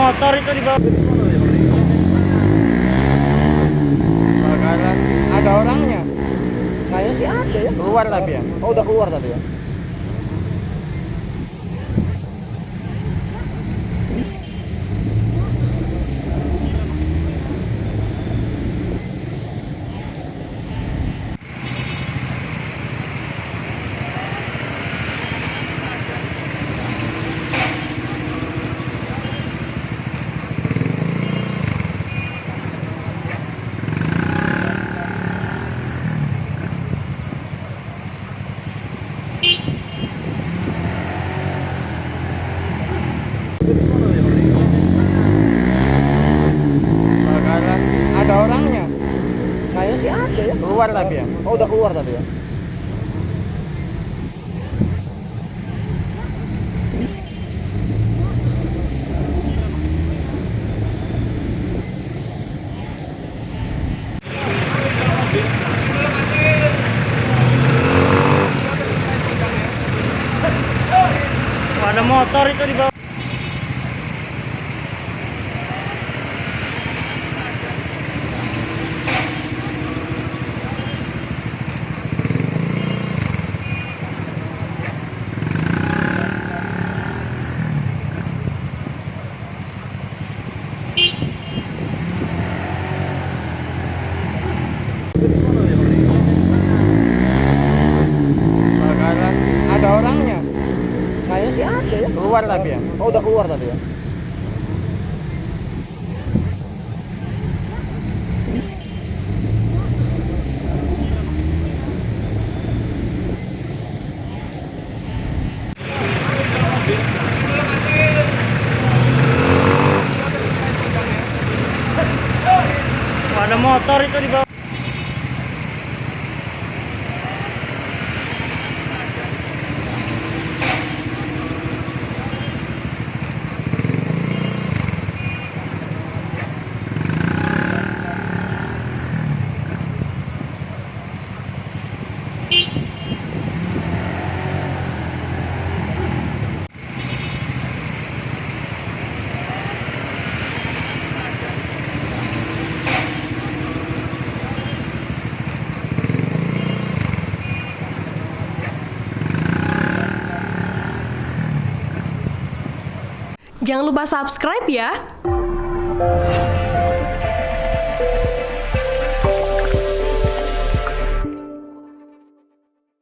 motor itu di bawah. Bakaran ada orangnya. Kayaknya sih ada ya. Keluar tapi ya. Oh, udah keluar tadi ya. Bakaran ada orangnya. Kayaknya sih ada ya. Keluar tapi ya. Oh, udah keluar tadi ya. Ada motor itu di bawah. Bakaran ada orangnya. Kayaknya sih ada ya. Keluar tapi ya. Oh, udah keluar tadi ya. Ada motor itu di bawah. Jangan lupa subscribe ya.